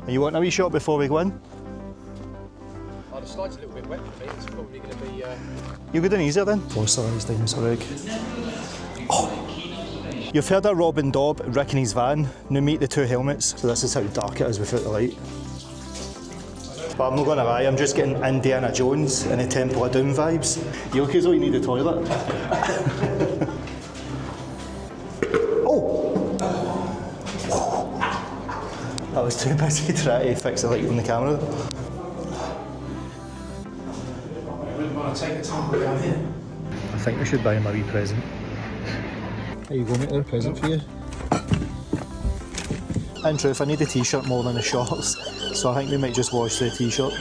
Are you wanting a wee shot before we go in? Oh, the slide's a little bit wet for me. It's probably going to be... You go down easier then. Fossilised dinosaur egg. Oh. You've heard of RobnDob wrecking his van. Now meet the two helmets. So this is how dark it is without the light. But I'm not gonna lie, I'm just getting Indiana Jones and the Temple of Doom vibes. You look as though you need a toilet. Oh! I was too busy trying to fix the light on the camera. I wouldn't want to take the time down here. I think we should buy him a wee present. There you go, mate, a present for you. In truth, I need a t-shirt more than the shorts, so I think we might just wash the t-shirt.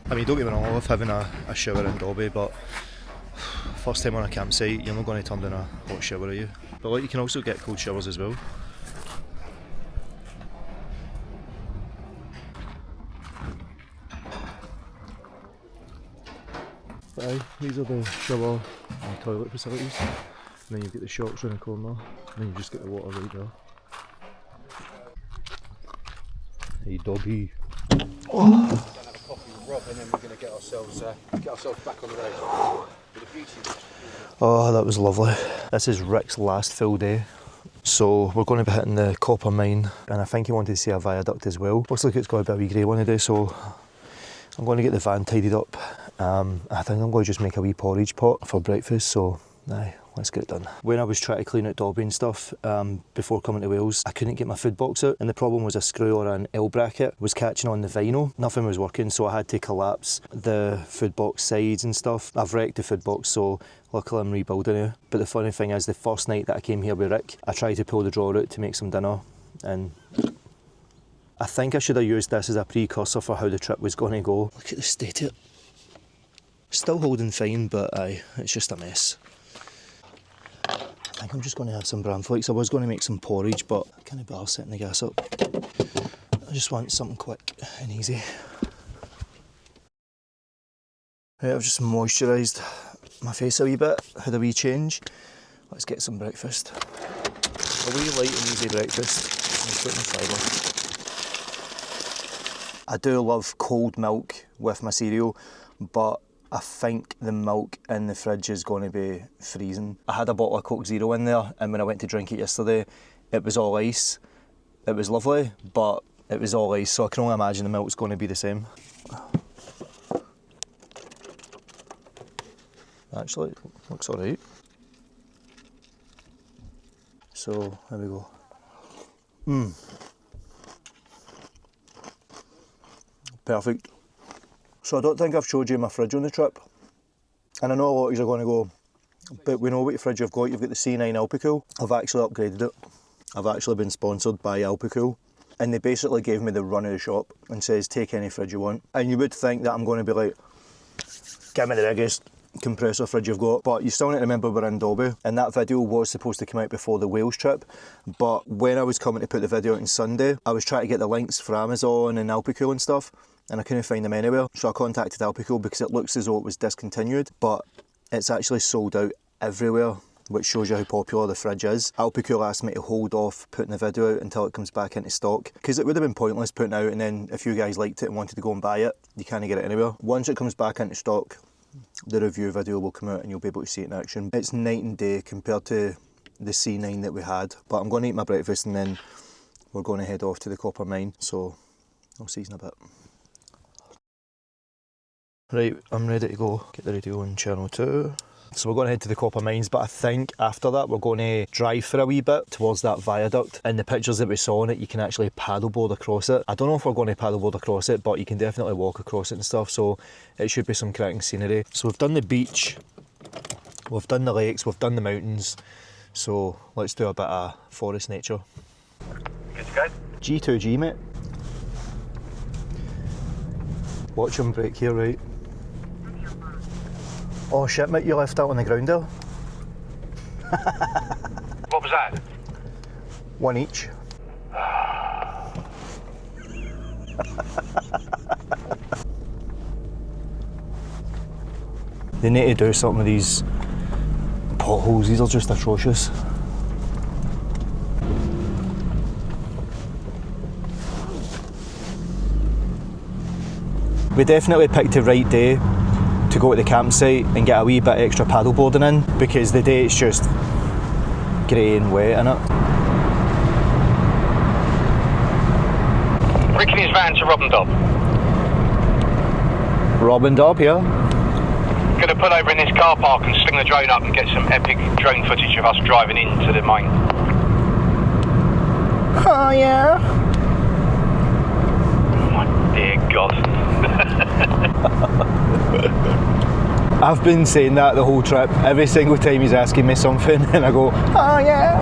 I mean, don't get me wrong, I love having a shower in Dobby, but first time on a campsite, you're not going to turn down a hot shower, are you? But like, you can also get cold showers as well. But aye, these are the shower and toilet facilities. And then you've got the shops around the corner, and then you just get the water right there. Hey Dobby. Oh. Rob, and then we're going to get ourselves back on the road. Oh, that was lovely. This is Rick's last full day. So we're going to be hitting the copper mine, and I think he wanted to see a viaduct as well. Looks like it's got a bit of a wee grey one today, so I'm going to get the van tidied up. I think I'm going to just make a wee porridge pot for breakfast, so aye, let's get it done. When I was trying to clean out Dobby and stuff before coming to Wales, I couldn't get my food box out, and the problem was a screw or an L bracket was catching on the vinyl. Nothing was working, so I had to collapse the food box sides and stuff. I've wrecked the food box, so luckily I'm rebuilding it. But the funny thing is, the first night that I came here with Rick, I tried to pull the drawer out to make some dinner, and I think I should have used this as a precursor for how the trip was going to go. Look at the state of it. Still holding fine, but aye, it's just a mess. I think I'm just going to have some bran flakes. I was going to make some porridge, but I can't bother setting the gas up. I just want something quick and easy. Right, I've just moisturised my face a wee bit, had a wee change. Let's get some breakfast. A wee light and easy breakfast. Let's put my fibre. I do love cold milk with my cereal, but I think the milk in the fridge is going to be freezing. I had a bottle of Coke Zero in there, and when I went to drink it yesterday, it was all ice. It was lovely, but it was all ice, so I can only imagine the milk's going to be the same. Actually, it looks alright. So, there we go. Perfect. So I don't think I've showed you my fridge on the trip. And I know a lot of you are going to go, but we know what fridge you've got the C9 Alpicool. I've actually upgraded it. I've actually been sponsored by Alpicool. And they basically gave me the run of the shop and says, take any fridge you want. And you would think that I'm going to be like, give me the biggest compressor fridge you've got, but you still need to remember we're in Dobby, and that video was supposed to come out before the Wales trip, but when I was coming to put the video out on Sunday, I was trying to get the links for Amazon and Alpicool and stuff, and I couldn't find them anywhere, so I contacted Alpicool because it looks as though it was discontinued, but it's actually sold out everywhere, which shows you how popular the fridge is. Alpicool asked me to hold off putting the video out until it comes back into stock, because it would have been pointless putting it out and then if you guys liked it and wanted to go and buy it, you can't get it anywhere. Once it comes back into stock, the review video will come out and you'll be able to see it in action. It's night and day compared to the C9 that we had, but I'm going to eat my breakfast and then we're going to head off to the copper mine, so I'll see you in a bit. Right, I'm ready to go. Get the radio on channel 2. So we're going to head to the copper mines, but I think after that we're going to drive for a wee bit towards that viaduct. In the pictures that we saw on it, you can actually paddleboard across it. I don't know if we're going to paddleboard across it, but you can definitely walk across it and stuff, so it should be some cracking scenery. So we've done the beach, we've done the lakes, we've done the mountains, so let's do a bit of forest nature. Good to go? G2G, mate. Watch him brake here, right? Oh shit, mate, you left that on the ground there. What was that? One each. They need to do something with these potholes, these are just atrocious. We definitely picked the right day to go to the campsite and get a wee bit extra paddleboarding in, because the day it's just grey and wet, innit? Ricking his van to RobnDob. RobnDob here. Gonna pull over in this car park and sling the drone up and get some epic drone footage of us driving into the mine. Oh yeah. Oh my dear God. I've been saying that the whole trip. Every single time he's asking me something and I go, oh yeah.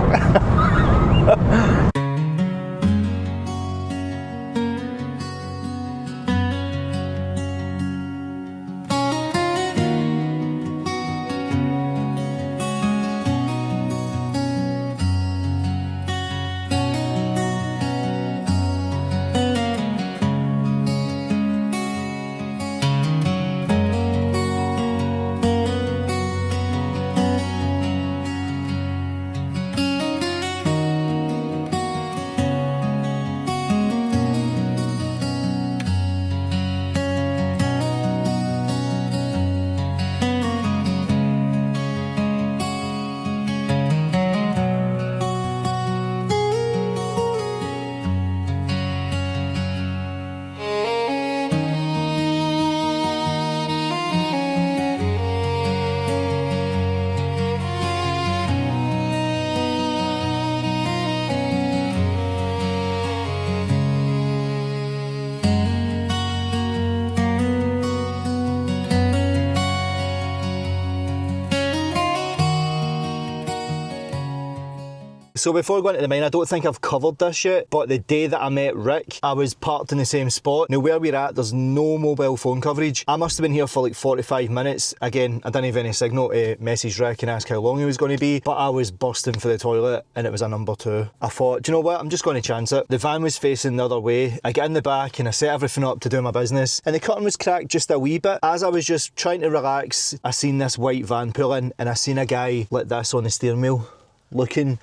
So before going to the mine, I don't think I've covered this yet, but the day that I met Rick, I was parked in the same spot. Now where we're at, there's no mobile phone coverage. I must have been here for like 45 minutes. Again, I didn't have any signal to message Rick and ask how long he was going to be, but I was bursting for the toilet and it was a number 2. I thought, do you know what, I'm just going to chance it. The van was facing the other way. I get in the back and I set everything up to do my business, and the curtain was cracked just a wee bit. As I was just trying to relax, I seen this white van pull in and I seen a guy like this on the steering wheel, looking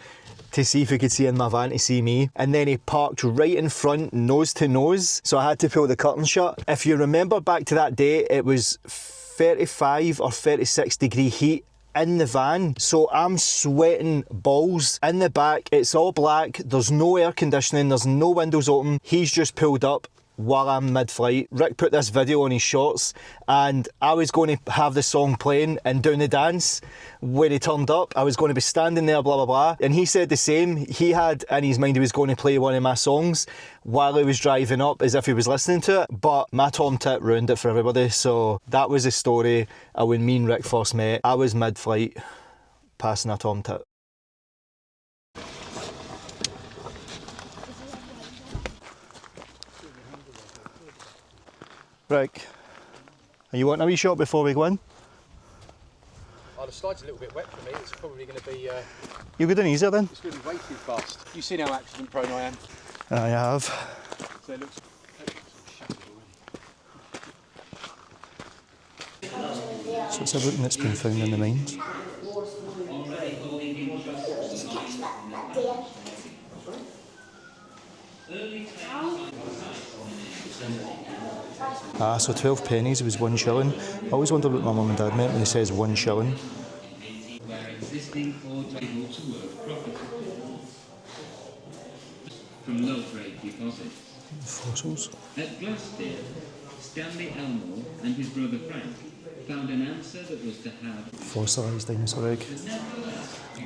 to see if he could see in my van to see me, and then he parked right in front, nose to nose, so I had to pull the curtain shut. If you remember back to that day, it was 35 or 36 degree heat in the van, so I'm sweating balls. In the back, it's all black, there's no air conditioning, there's no windows open. He's just pulled up while I'm mid-flight. Rick put this video on his shorts and I was going to have the song playing and doing the dance when he turned up. I was going to be standing there, blah blah blah, and he said the same. He had in his mind he was going to play one of my songs while he was driving up as if he was listening to it, but my tom tit ruined it for everybody. So that was the story of when me and Rick first met. I was mid-flight passing a tom tit. Rick, are you wanting a wee shot before we go in? Oh, the slide's a little bit wet for me. It's probably going to be... You go down easier then? It's going to be way too fast. You've seen how accident prone I am. I have. So it looks shattered already. So it's everything that's been found in the mines. Ah, so 12 pennies was 1 shilling. I always wondered what my mum and dad meant when they says 1 shilling. From low-grade deposits. Fossils. At Gloucester, Stanley Elmore and his brother Frank found an answer that was to have Fossilised dinosaur egg.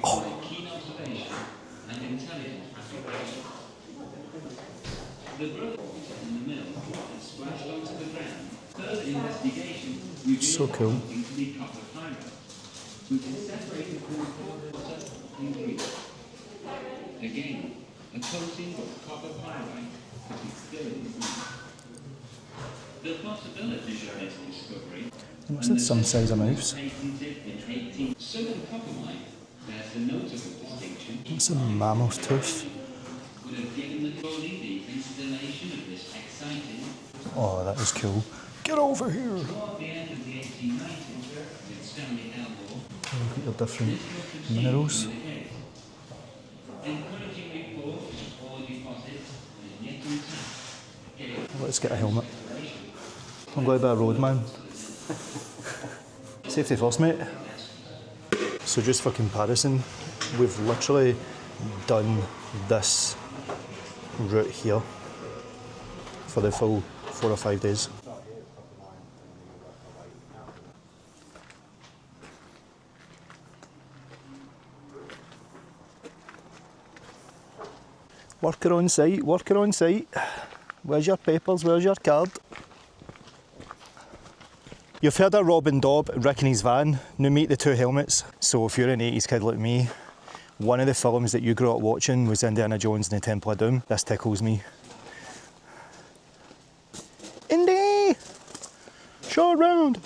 Oh. keen observation and intelligent application. The brother in the mill and splashed onto the ground. Further investigation revealed So cool. something to be copper pyro, which is separated from the water and grease. Again, a coating of copper pyrite that is still in the ground. The possibilities of this discovery. Must have some size of mouse. Patented in 18. Sygun Copper bears the notable distinction. What's a mammoth tooth? Would have given the body the installation of this exciting. Oh, that is cool. Get over here! Toward the end of the 1890s, with Stanley Elmore, Look at your different minerals. encouraging reports of ore deposits and yet intact. Let's get a helmet. I'm going to be a roadman. Safety first, mate. So just for comparison, we've literally done this route here for the full 4 or 5 days. Worker on site, worker on site. Where's your papers, where's your card? You've heard of RobnDob, Rick in his van. Now meet the two helmets. So if you're an 80s kid like me, one of the films that you grew up watching was Indiana Jones and the Temple of Doom. This tickles me. Indy! Show around!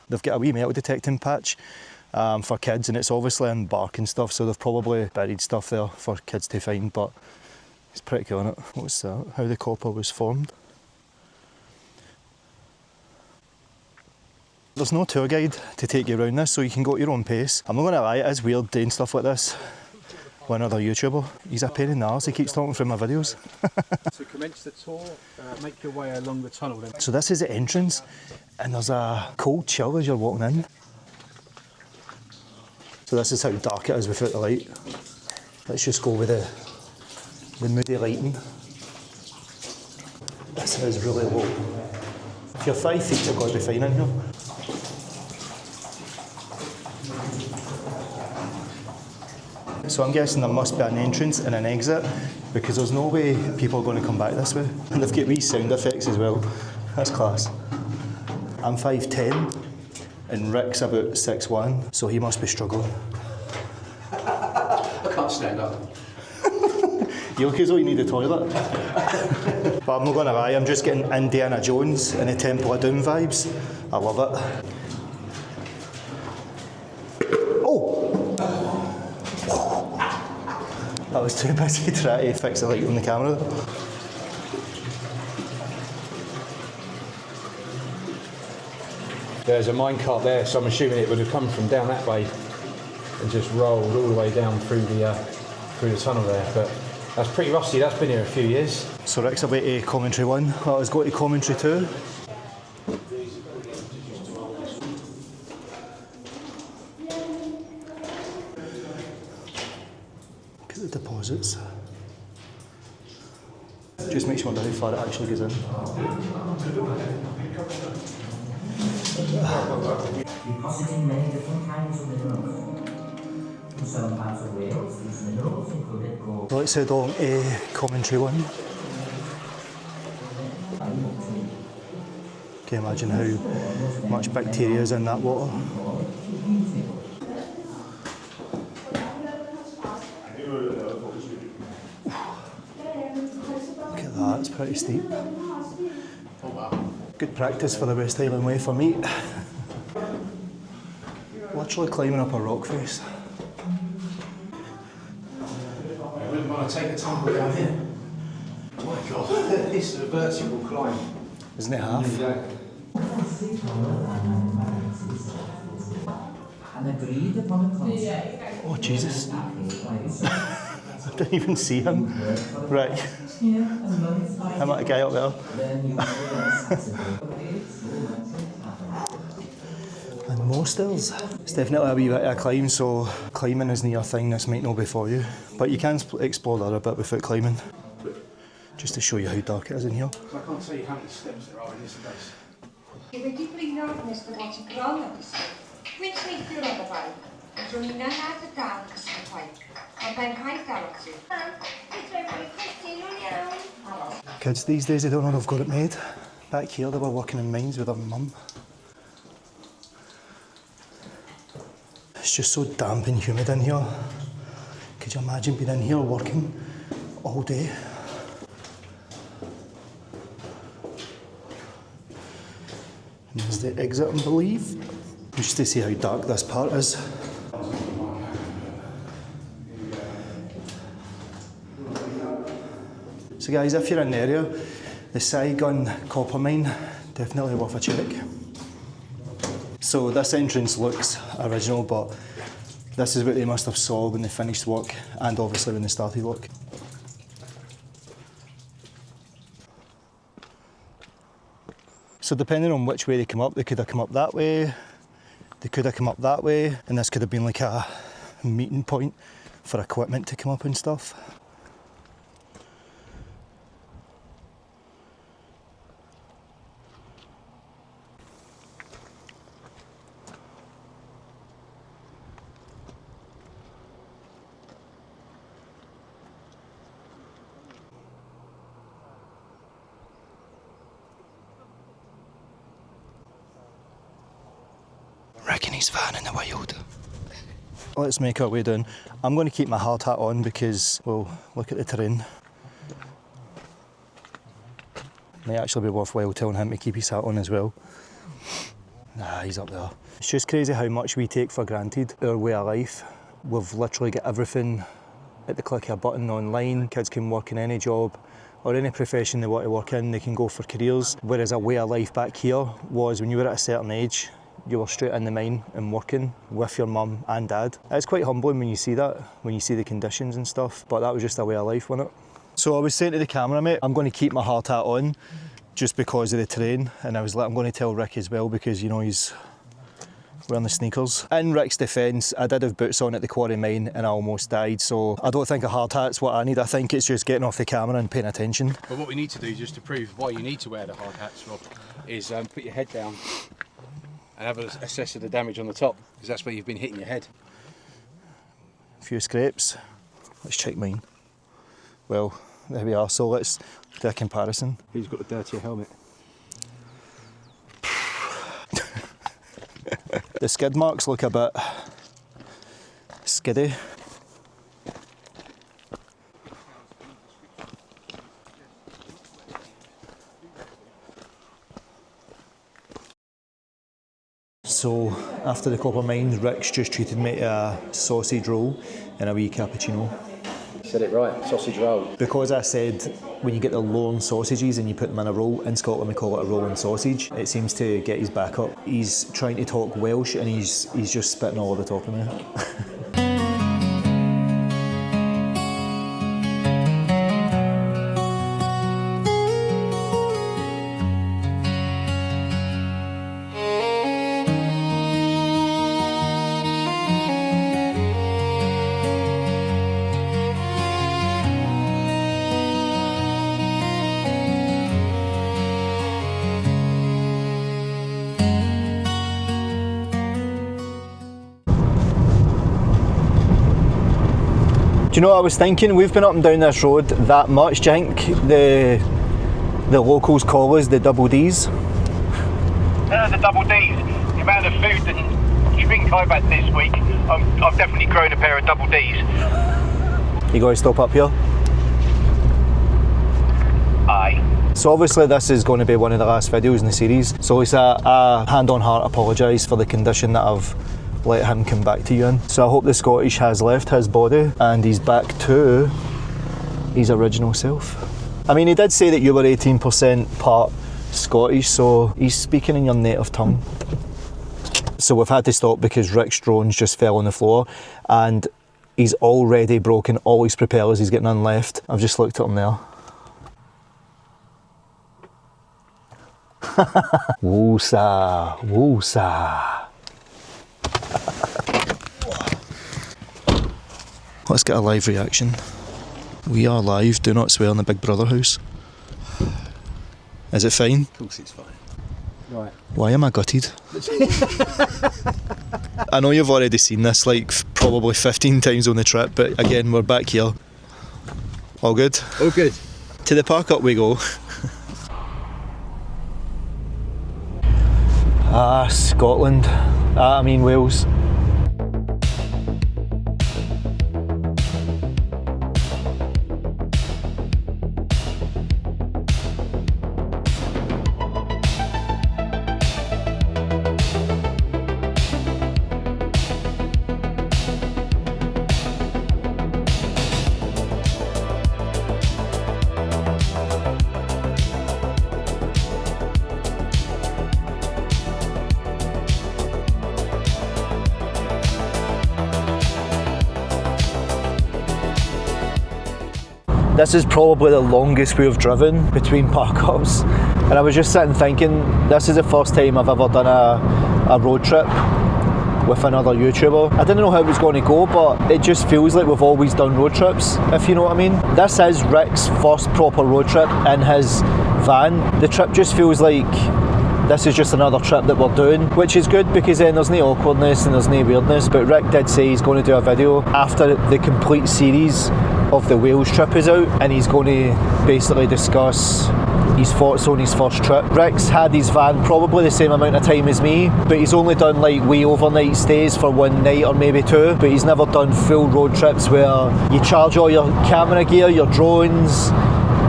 They've got a wee metal detecting patch for kids, and it's obviously in bark and stuff, so they've probably buried stuff there for kids to find, but it's pretty cool, isn't it? What's that? How the copper was formed. There's no tour guide to take you around this, so you can go at your own pace. I'm not going to lie, it is weird doing stuff like this with another YouTuber. He's a pain in the arse, he keeps talking through my videos. To commence the tour, make your way along the tunnel then. So this is the entrance, and there's a cold chill as you're walking in. So this is how dark it is without the light. Let's just go with the moody lighting. This is really low. If you're 5 feet, you're going to be fine in here. So I'm guessing there must be an entrance and an exit, because there's no way people are going to come back this way. And they've got wee sound effects as well. That's class. I'm 5'10", and Rick's about 6'1", so he must be struggling. I can't stand up. You look as though you need a toilet. But I'm not going to lie, I'm just getting Indiana Jones and the Temple of Doom vibes. I love it. Oh! I was too busy trying to fix the light on the camera. There's a minecart there, so I'm assuming it would have come from down that way and just rolled all the way down through the tunnel there. But that's pretty rusty, that's been here a few years. So Rick's away to commentary 1, let's go to commentary 2. Look at the deposits. Just makes you wonder how far it actually goes in. Depositing many different kinds of minerals. In some parts of Wales, these minerals included gold. Let's head on to commentary 1. Can you imagine how much bacteria is in that water? Look at that, it's pretty steep. Good practice for the West Highland Way for me. Literally climbing up a rock face. I wouldn't want to take a tumble down here. Oh my god, this is a vertical climb. Isn't it half? And agreed upon a concept. Oh Jesus. I didn't even see him. Right. I'm at a guy up there. And more stills. It's definitely a wee bit of a climb, so climbing isn't your thing, this might not be for you. But you can explore that a bit without climbing. Just to show you how dark it is in here. I can't tell you how many steps there are in this place. Wedi blino nes dy fod i gron o ddysgu. Dwi'n teithio o'r bai. Dwi'n un nad y dal ddysgu chwaith. Ond mae'n cael dal o ti. Dwi'n trefnu Christine o'n iawn. Kids these days, they don't know they've got it made. Back here, they were working in mines with their mum. It's just so damp and humid in here. Could you imagine being in here working all day? And there's the exit, I believe. Just to see how dark this part is. So guys, if you're in the area, the Sygun Copper mine, definitely worth a check. So this entrance looks original, but this is what they must have saw when they finished work, and obviously when they started work. So depending on which way they come up, they could have come up that way, they could have come up that way, and this could have been like a meeting point for equipment to come up and stuff. Reckon he's van in the wild. Let's make our way down. I'm going to keep my hard hat on because, well, look at the terrain. Might actually be worthwhile telling him to keep his hat on as well. Nah, he's up there. It's just crazy how much we take for granted our way of life. We've literally got everything at the click of a button online. Kids can work in any job or any profession they want to work in. They can go for careers. Whereas a way of life back here was when you were at a certain age, you were straight in the mine and working with your mum and dad. It's quite humbling when you see that, when you see the conditions and stuff, but that was just a way of life, wasn't it? So I was saying to the camera mate, I'm going to keep my hard hat on just because of the terrain, and I was like, I'm going to tell Rick as well because, you know, he's wearing the sneakers. In Rick's defence, I did have boots on at the quarry mine and I almost died, so I don't think a hard hat's what I need. I think it's just getting off the camera and paying attention. But what we need to do, just to prove why you need to wear the hard hats, Rob, is put your head down and have an assess of the damage on the top, because that's where you've been hitting your head. A few scrapes. Let's check mine. Well, there we are, so let's do a comparison. Who's got the dirtier helmet? The skid marks look a bit skiddy. So after the copper mines, Rick's just treated me to a sausage roll and a wee cappuccino. Said it right, sausage roll. Because I said when you get the Lorne sausages and you put them in a roll, in Scotland we call it a rolling sausage, it seems to get his back up. He's trying to talk Welsh and he's just spitting all over the top of me. Do you know what I was thinking? We've been up and down this road that much, do you think the locals call us the double Ds? The double Ds. The amount of food and drink I've had this week, I've definitely grown a pair of double Ds. You got to stop up here? Aye. So obviously this is going to be one of the last videos in the series. So Lisa, I hand on heart apologise for the condition that I've let him come back to you in. So I hope the Scottish has left his body and he's back to his original self. I mean, he did say that you were 18% part Scottish, so he's speaking in your native tongue. So we've had to stop because Rick's drones just fell on the floor and he's already broken all his propellers. He's got none left. I've just looked at him there. Woosa, woosa. Let's get a live reaction. We are live, do not swear in the Big Brother house. Is it fine? Of course it's fine. Right. Why am I gutted? I know you've already seen this like probably 15 times on the trip, but again, we're back here. All good? All good. To the parkup we go. Scotland. I mean Wales. This is probably the longest we've driven between parkups, and I was just sitting thinking, this is the first time I've ever done a road trip with another YouTuber. I didn't know how it was going to go, but it just feels like we've always done road trips, if you know what I mean. This is Rick's first proper road trip in his van. The trip just feels like this is just another trip that we're doing, which is good because then there's no awkwardness and there's no weirdness. But Rick did say he's going to do a video after the complete series of the Wales trip is out, and he's going to basically discuss his thoughts on his first trip. Rick's had his van probably the same amount of time as me, but he's only done like wee overnight stays for one night or maybe two, but he's never done full road trips where you charge all your camera gear, your drones,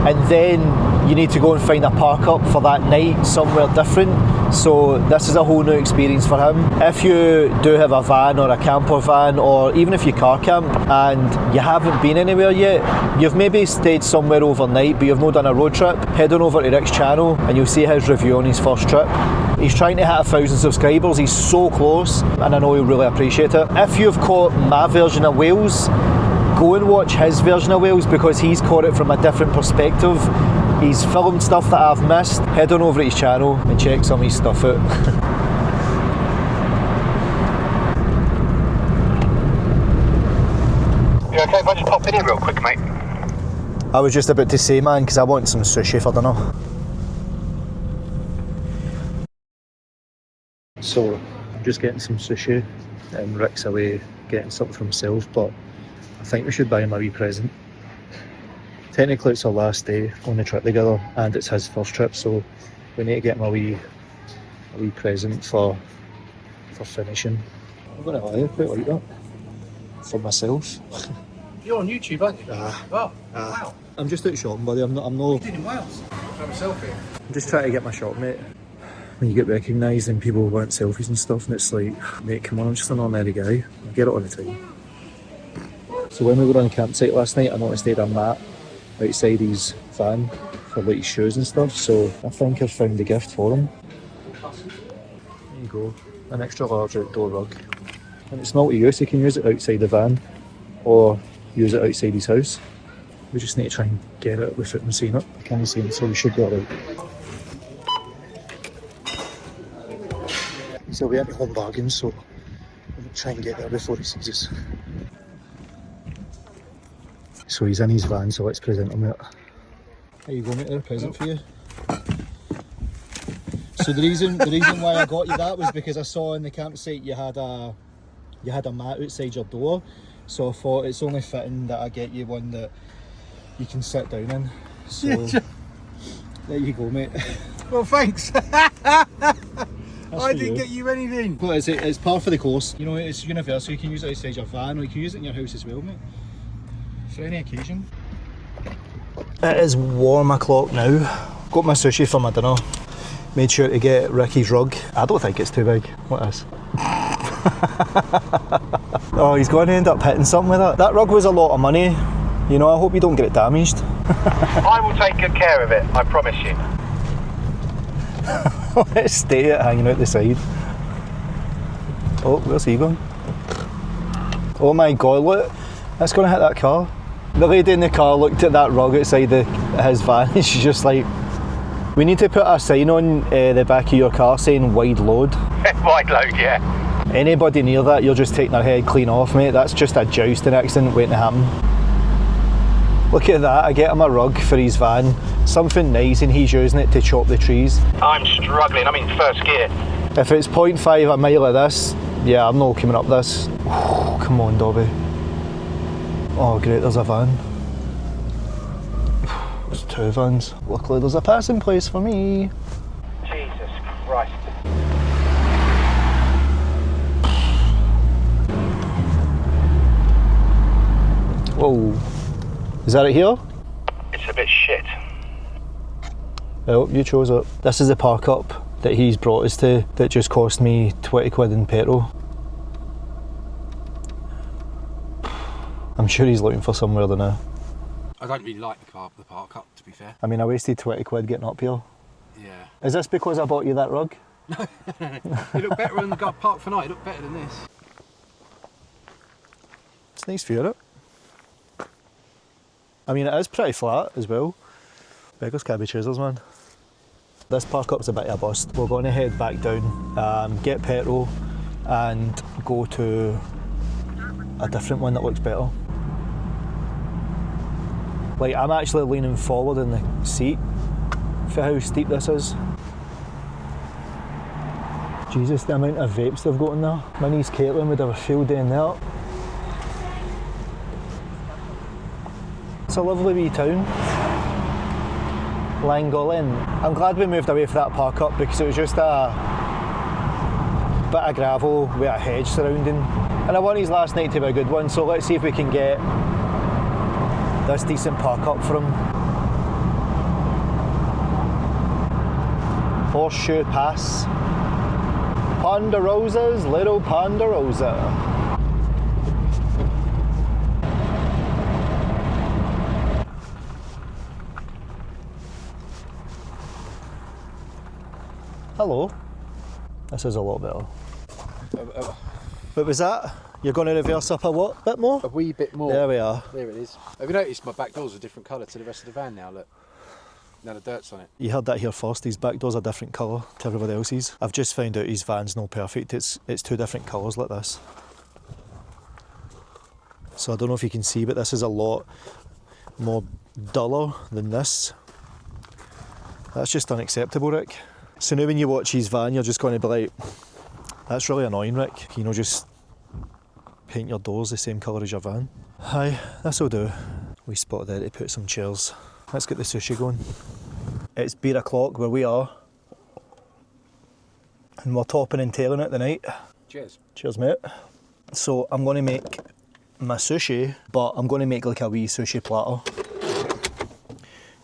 and then you need to go and find a park up for that night somewhere different. So this is a whole new experience for him. If you do have a van or a camper van, or even if you car camp and you haven't been anywhere yet, you've maybe stayed somewhere overnight but you've not done a road trip, head on over to Rick's channel and you'll see his review on his first trip. He's trying to hit 1,000 subscribers, he's so close, and I know he'll really appreciate it. If you've caught my version of Wales, go and watch his version of Wales because he's caught it from a different perspective. He's filmed stuff that I've missed. Head on over to his channel and check some of his stuff out. You okay if I just pop in here real quick, mate? I was just about to say, man, because I want some sushi for dinner. So, I'm just getting some sushi and Rick's away getting something for himself, but I think we should buy him a wee present. Technically it's our last day on the trip together and it's his first trip, so we need to get him a wee present for finishing. I'm going to lie, I quite like that. For myself. You're on YouTube, aren't you? Wow. I'm just out shopping, buddy. I'm not. You did in Wales. Have a selfie. I'm just trying to get my shot, mate. When you get recognised and people want selfies and stuff, and it's like, mate, come on, I'm just an ordinary guy. I get it all the time. So when we were on the campsite last night, I noticed they had a mat outside his van for like his shoes and stuff, so I think I've found the gift for him. There you go, an extra large outdoor rug. And it's multi-use, you can use it outside the van or use it outside his house. We just need to try and get it without him seeing it. I can't see it, so we should be alright. He's away at Home Bargains, so we'll try and get there before he sees us. So he's in his van, so let's present him with it. There you go, mate, there's a present for you. So the reason why I got you that was because I saw in the campsite you had a mat outside your door, so I thought it's only fitting that I get you one that you can sit down in. So there you go, mate. Well, thanks. I didn't get you anything. Well, it's par for the course. You know, it's universal. You can use it outside your van, or you can use it in your house as well, mate. For any occasion. It is 1 o'clock now. Got my sushi for my dinner. Made sure to get Ricky's rug. I don't think it's too big. What is? Oh, he's going to end up hitting something with it. That rug was a lot of money. You know, I hope you don't get it damaged. I will take good care of it, I promise you. Let's stay it hanging out the side. Oh, where's he going? Oh my god, look. That's going to hit that car. The lady in the car looked at that rug outside his van and she's just like, we need to put a sign on the back of your car saying wide load. Wide load, yeah. Anybody near that, you're just taking their head clean off, mate. That's just a jousting accident waiting to happen. Look at that, I get him a rug for his van. Something nice, and he's using it to chop the trees. I'm struggling, I'm in first gear. If it's 0.5 a mile of this, yeah, I'm not coming up this. Oh, come on, Dobby. Oh great, there's a van. There's 2 vans. Luckily there's a passing place for me. Jesus Christ. Whoa. Is that it here? It's a bit shit. Well, you chose it. This is the park up that he's brought us to that just cost me 20 quid in petrol. I'm sure he's looking for somewhere to know. I don't really like the park up, to be fair. I mean, I wasted 20 quid getting up here. Yeah. Is this because I bought you that rug? No, you look better on the park for night. You look better than this. It's nice for you, isn't it? I mean, it is pretty flat as well. Beggars can't be choosers, man. This park up's a bit of a bust. We're going to head back down, get petrol and go to a different one that looks better. Like, I'm actually leaning forward in the seat for how steep this is. Jesus, the amount of vapes they've got in there. My niece Caitlin would have a field day in there. It's a lovely wee town. Llangollen. I'm glad we moved away from that park up because it was just a bit of gravel with a hedge surrounding. And I want his last night to be a good one, so let's see if we can get this decent park up for him. Horseshoe Pass. Ponderosa's little Ponderosa. Hello. This is a lot better. What was that? You're going to reverse up a bit more? A wee bit more. There we are. There it is. Have you noticed my back door's a different colour to the rest of the van now? Look. Now the dirt's on it. You heard that here first. His back door's a different colour to everybody else's. I've just found out his van's not perfect. It's two different colours like this. So I don't know if you can see, but this is a lot more duller than this. That's just unacceptable, Rick. So now when you watch his van, you're just going to be like, that's really annoying, Rick. You know, just paint your doors the same colour as your van. Aye, this'll do. We spotted there to put some chairs. Let's get the sushi going. It's beer o'clock where we are. And we're topping and tailing it tonight. Cheers. Cheers, mate. So I'm going to make my sushi, but I'm going to make like a wee sushi platter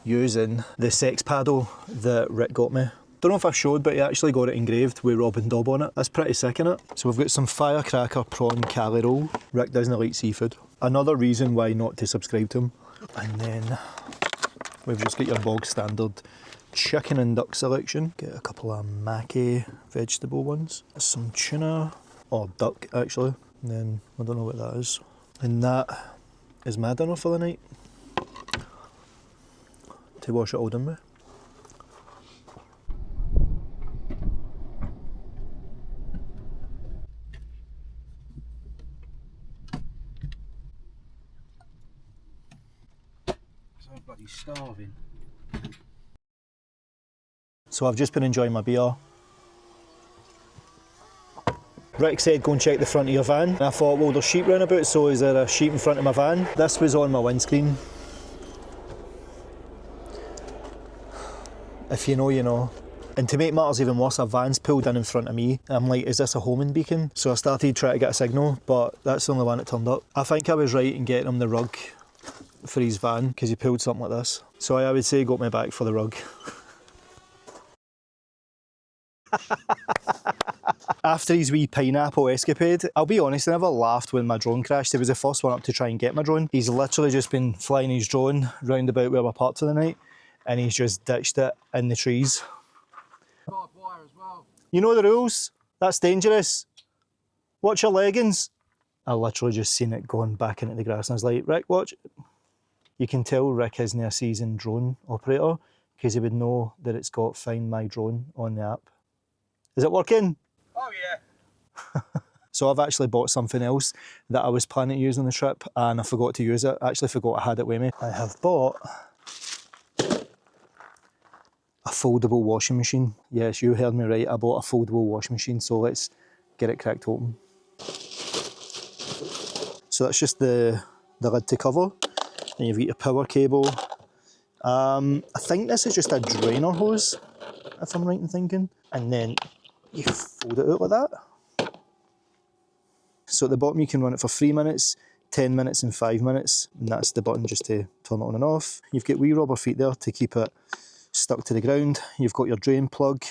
using the sex paddle that Rick got me. Don't know if I've showed, but he actually got it engraved with RobnDob on it. That's pretty sick, innit? So we've got some firecracker prawn cali roll. Rick doesn't like seafood. Another reason why not to subscribe to him. And then we've just got your bog standard chicken and duck selection. Get a couple of maki vegetable ones. Some tuna, or duck actually. And then, I don't know what that is. And that is my dinner for the night. To wash it all down with. Bloody starving. So I've just been enjoying my beer. Rick said go and check the front of your van. And I thought, well, there's sheep round about, so is there a sheep in front of my van? This was on my windscreen. If you know, you know. And to make matters even worse, a van's pulled in front of me. I'm like, is this a homing beacon? So I started trying to get a signal, but that's the only one that turned up. I think I was right in getting him the rug for his van because he pulled something like this. So I would say he got me back for the rug. After his wee pineapple escapade, I'll be honest, I never laughed when my drone crashed. He was the first one up to try and get my drone. He's literally just been flying his drone round about where we're parked for the night and he's just ditched it in the trees. Barbed wire as well. You know the rules. That's dangerous. Watch your leggings. I literally just seen it going back into the grass and I was like, Rick, watch. You can tell Rick isn't a seasoned drone operator because he would know that it's got Find My Drone on the app. Is it working? Oh yeah. So I've actually bought something else that I was planning to use on the trip and I forgot to use it. I actually forgot I had it with me. I have bought a foldable washing machine. Yes, you heard me right. I bought a foldable washing machine. So let's get it cracked open. So that's just the lid to cover. Then you've got your power cable. I think this is just a drainer hose, if I'm right in thinking. And then you fold it out like that. So at the bottom you can run it for 3 minutes, 10 minutes and 5 minutes. And that's the button just to turn it on and off. You've got wee rubber feet there to keep it stuck to the ground. You've got your drain plug.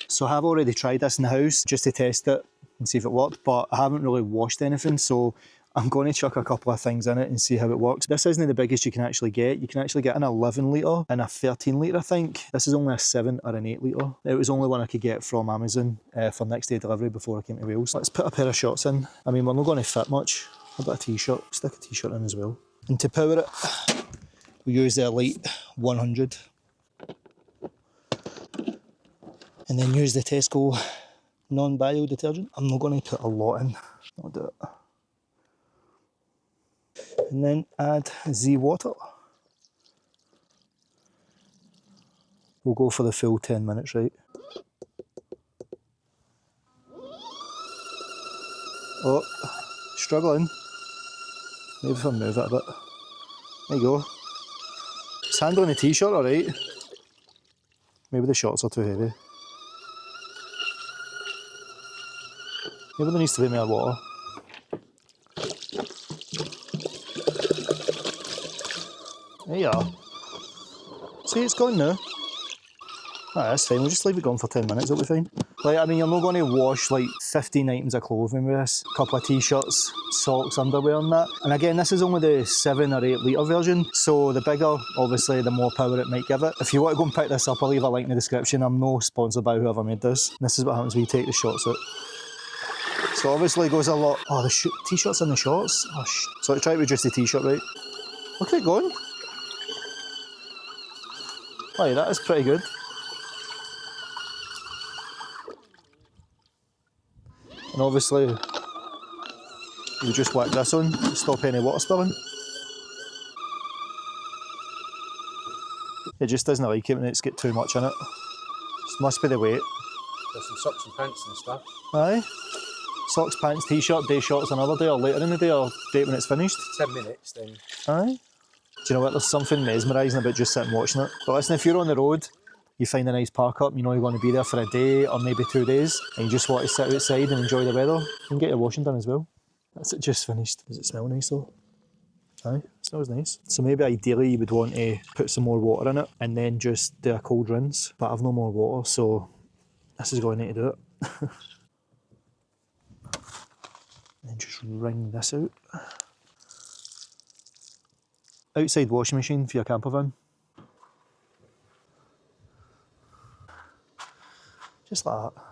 So I have already tried this in the house just to test it and see if it worked, but I haven't really washed anything. So I'm going to chuck a couple of things in it and see how it works. This isn't the biggest you can actually get. You can actually get an 11 litre and a 13 litre, I think. This is only a 7 or an 8 litre. It was only one I could get from Amazon for next day delivery before I came to Wales. Let's put a pair of shorts in. I mean, we're not going to fit much. I've got a t-shirt, stick a t-shirt in as well. And to power it, We use the Elite 100. And then use the Tesco non-bio detergent. I'm not going to put a lot in. I'll do it. And then add the water. We'll go for the full 10 minutes, right? Oh, struggling. Maybe if I move it a bit. There you go. It's hand on the t-shirt, alright. Maybe the shorts are too heavy. Maybe there needs to be more water. There you are. See, it's gone now. Ah, that's fine, we'll just leave it going for 10 minutes, it'll be fine. Like, I mean, you're not going to wash like 15 items of clothing with this. A couple of t-shirts, socks, underwear and that. And again, this is only the 7 or 8 litre version, so the bigger, obviously, the more power it might give it. If you want to go and pick this up, I'll leave a link in the description. I'm no sponsored by whoever made this. This is what happens when you take the shorts out. So obviously it goes a lot... Oh, the t-shirts and the shorts? Oh, so try to reduce the t-shirt, right? Look at it going. Oh, that is pretty good. And obviously, you just whack this on to stop any water spilling. It just doesn't like it when it's got too much in it. It must be the weight. There's some socks and pants and stuff. Aye. Socks, pants, t-shirt, day shorts another day, or later in the day, or date when it's finished. 10 minutes then. Aye. Do you know what, there's something mesmerising about just sitting watching it. But listen, if you're on the road, you find a nice park up, you know you're going to be there for a day or maybe 2 days, and you just want to sit outside and enjoy the weather, you can get your washing done as well. That's it, just finished. Does it smell nice though? Aye, it smells nice. So maybe ideally you would want to put some more water in it and then just do a cold rinse, but I've no more water, so this is going to need to do it. And then just wring this out. Outside washing machine for your camper van. Just like that.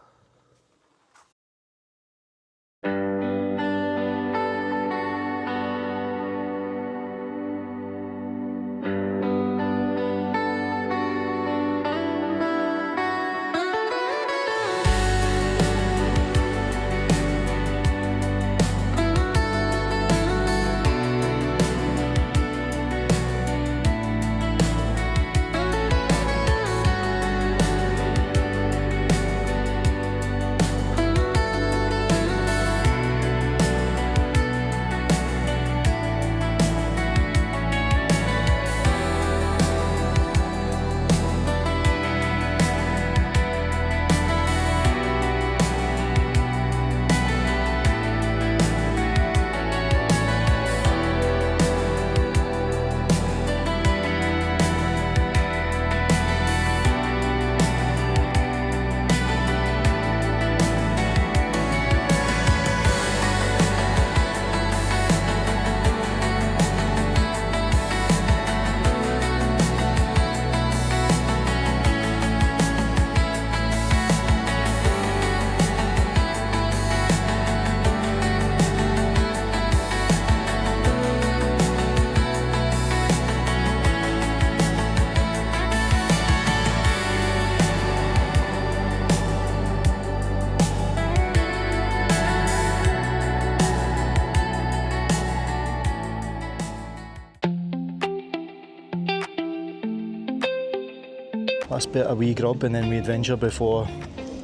Let's bit a wee grub and then we adventure before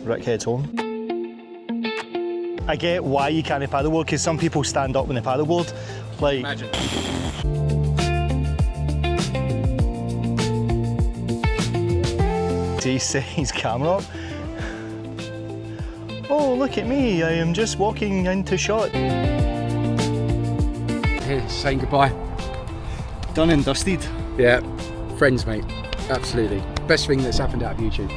Rick heads home. I get why you can't paddleboard, because some people stand up when they paddleboard. Like, Imagine. do you see his camera up? Oh, look at me, I am just walking into shot. Here, saying goodbye. Done and dusted. Yeah, friends, mate. Absolutely. Best thing that's happened out of YouTube.